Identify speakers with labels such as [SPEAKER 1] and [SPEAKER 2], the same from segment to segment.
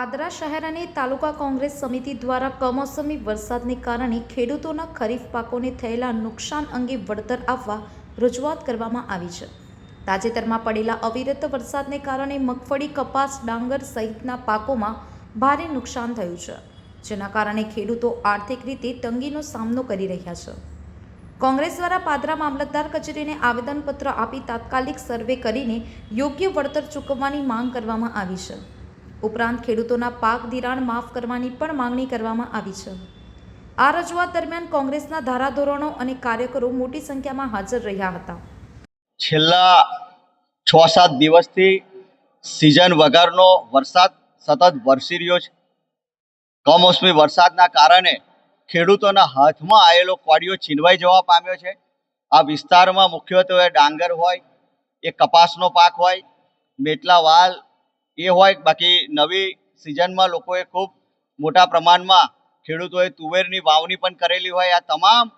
[SPEAKER 1] પાદરા શહેર અને તાલુકા કોંગ્રેસ સમિતિ દ્વારા કમોસમી વરસાદને કારણે ખેડૂતોના ખરીફ પાકોને થયેલા નુકસાન અંગે વળતર આપવા રજૂઆત કરવામાં આવી છે। તાજેતરમાં પડેલા અવિરત વરસાદને કારણે મગફળી, કપાસ, ડાંગર સહિતના પાકોમાં ભારે નુકસાન થયું છે, જેના કારણે ખેડૂતો આર્થિક રીતે તંગીનો સામનો કરી રહ્યા છે। કોંગ્રેસ દ્વારા પાદરા મામલતદાર કચેરીને આવેદનપત્ર આપી તાત્કાલિક સર્વે કરીને યોગ્ય વળતર ચૂકવવાની માંગ કરવામાં આવી છે। ઉપરાંત ખેડૂતોના પાક ધિરાણ માફ કરવાની પણ માંગણી કરવામાં આવી છે। આ રજૂઆત દરમિયાન કોંગ્રેસના ધારાધોરણો અને કાર્યકરો મોટી સંખ્યામાં હાજર રહ્યા હતા।
[SPEAKER 2] છેલ્લા 6-7 દિવસથી સિઝન વગરનો વરસાદ સતત વરસી રહ્યો છે। કમોસમી વરસાદના કારણે ખેડૂતોના હાથમાં આવેલો કોડિયો છીનવાઈ જવા પામ્યો છે। આ વિસ્તારમાં મુખ્યત્વે ડાંગર હોય, એ કપાસનો પાક હોય, મેટલા વાલ એ હોય, બાકી નવી સિઝનમાં લોકોએ ખૂબ મોટા પ્રમાણમાં ખેડૂતોએ તુવેરની વાવણી પણ કરેલી હોય। આ તમામ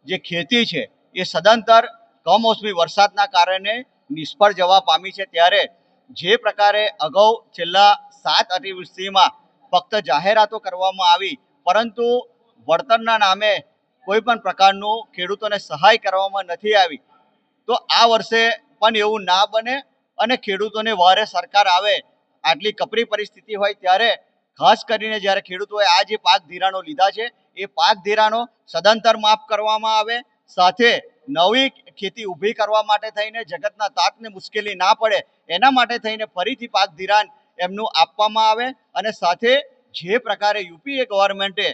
[SPEAKER 2] જે ખેતી છે એ સદંતર કમોસમી વરસાદના કારણે નિષ્ફળ જવા પામી છે। ત્યારે જે પ્રકારે અગાઉ છેલ્લા 7 અતિવૃષ્ટિમાં ફક્ત જાહેરાતો કરવામાં આવી, પરંતુ વળતરના નામે કોઈ પણ પ્રકારનું ખેડૂતોને સહાય કરવામાં નથી આવી, તો આ વર્ષે પણ એવું ના બને અને ખેડૂતોને વારે સરકાર આવે આટલી કપરી પરિસ્થિતિ હોય ત્યારે ખાસ કરીને જ્યારે ખેડૂતોએ આ જે પાક ધિરાણો લીધા છે એ પાક ધિરાણો સદંતર માફ કરવામાં આવે, સાથે નવી ખેતી ઊભી કરવા માટે થઈને જગતના તાતને મુશ્કેલી ના પડે એના માટે થઈને ફરીથી પાક ધિરાણ એમનું આપવામાં આવે। અને સાથે જે પ્રકારે યુપીએ ગવર્મેન્ટે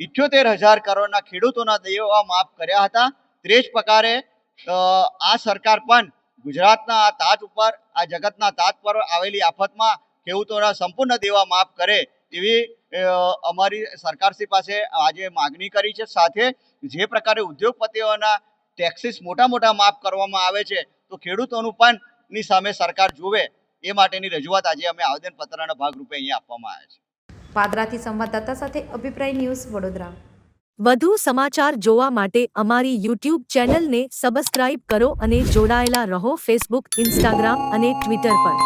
[SPEAKER 2] 78,000 કરોડના ખેડૂતોના દેવા માફ કર્યા હતા, તે જ પ્રકારે આ સરકાર પણ ગુજરાતના આ તાત ઉપર, આ જગતના તાત પર આવેલી આફતમાં ખેડૂતોના સંપૂર્ણ દેવા માફ કરે એવી અમારી સરકારશ્રી પાસે આજે માગણી કરી છે। સાથે જે પ્રકારે ઉદ્યોગપતિઓના ટેક્સીસ મોટા માફ કરવામાં આવે છે, તો ખેડૂતોનું પણ ની સામે સરકાર જુએ એ માટેની રજૂઆત આજે અમે આવેદનપત્રના ભાગરૂપે અહીંયા આપવામાં આવ્યા છે।
[SPEAKER 1] પાદરાથી સંવાદદાતા સાથે અભિપ્રાય ન્યૂઝ, વડોદરા।
[SPEAKER 3] વધુ સમાચાર જોવા માટે અમારી યુટ્યુબ ચેનલને સબસ્ક્રાઇબ કરો અને જોડાયેલા રહો ફેસબુક, ઇન્સ્ટાગ્રામ અને ટ્વિટર પર।